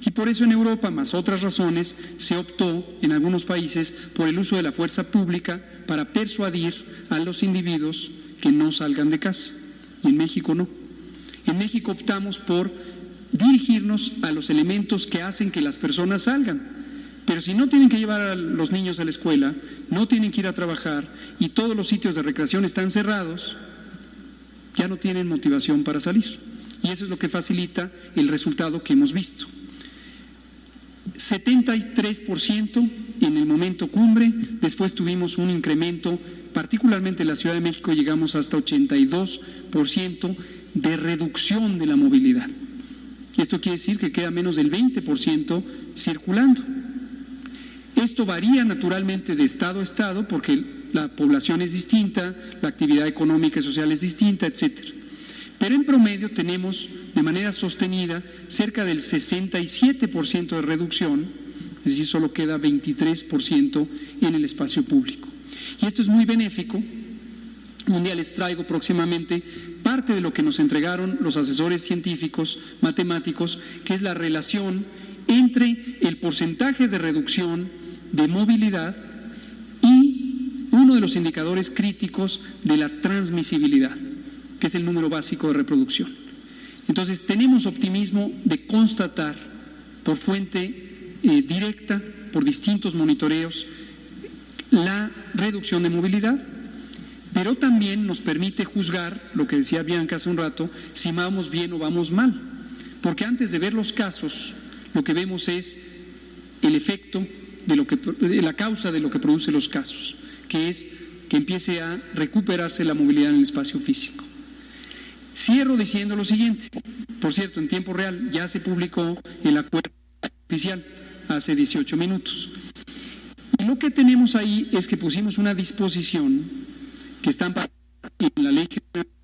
Y por eso en Europa, más otras razones, se optó en algunos países por el uso de la fuerza pública para persuadir a los individuos que no salgan de casa. Y en México no. En México optamos por dirigirnos a los elementos que hacen que las personas salgan. Pero si no tienen que llevar a los niños a la escuela, no tienen que ir a trabajar y todos los sitios de recreación están cerrados, ya no tienen motivación para salir. Y eso es lo que facilita el resultado que hemos visto. 73% en el momento cumbre, después tuvimos un incremento, particularmente en la Ciudad de México llegamos hasta 82% de reducción de la movilidad. Esto quiere decir que queda menos del 20% circulando. Esto varía naturalmente de estado a estado porque la población es distinta, la actividad económica y social es distinta, etcétera. Pero en promedio tenemos de manera sostenida cerca del 67% de reducción, es decir, solo queda 23% en el espacio público. Y esto es muy benéfico. Un día les traigo próximamente parte de lo que nos entregaron los asesores científicos, matemáticos, que es la relación entre el porcentaje de reducción de movilidad y uno de los indicadores críticos de la transmisibilidad, que es el número básico de reproducción. Entonces, tenemos optimismo de constatar por fuente directa, por distintos monitoreos, la reducción de movilidad, pero también nos permite juzgar, lo que decía Bianca hace un rato, si vamos bien o vamos mal, porque antes de ver los casos, lo que vemos es el efecto de la causa de lo que produce los casos, que es que empiece a recuperarse la movilidad en el espacio físico. Cierro diciendo lo siguiente. Por cierto, en tiempo real ya se publicó el acuerdo oficial hace 18 minutos. Y lo que tenemos ahí es que pusimos una disposición que está en la Ley General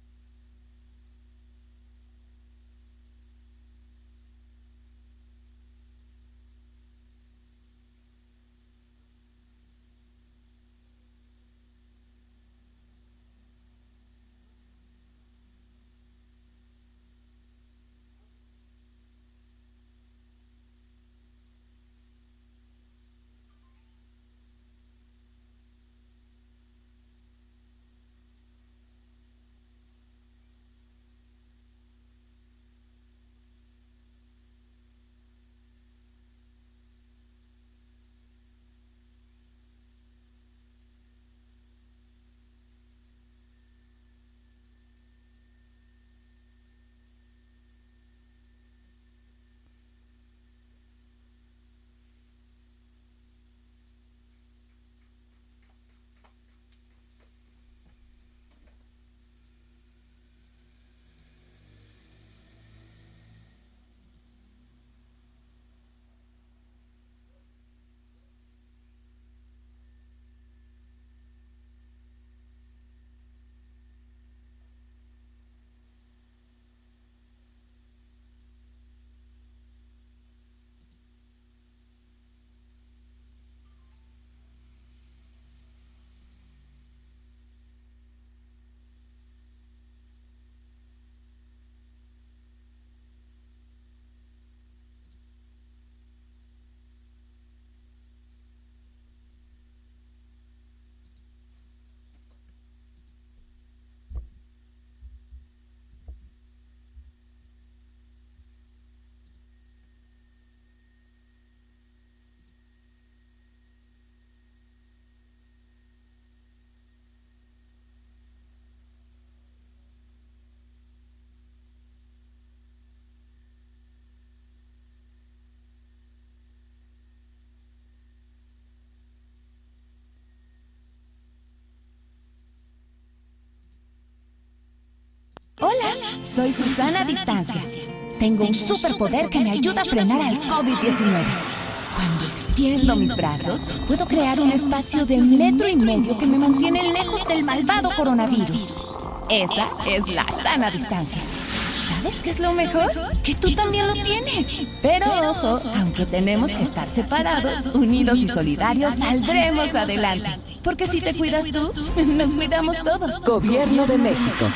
Hola, soy Susana Distancia. Tengo un superpoder que me ayuda a frenar al COVID-19. Cuando extiendo mis brazos, puedo crear un espacio de 1,5 metros que me mantiene lejos del malvado coronavirus. Esa es la sana distancia. ¿Sabes qué es lo mejor? Que tú también lo tienes. Pero ojo, aunque tenemos que estar separados, unidos y solidarios, saldremos adelante. Porque si te cuidas tú, nos cuidamos todos. Gobierno de México.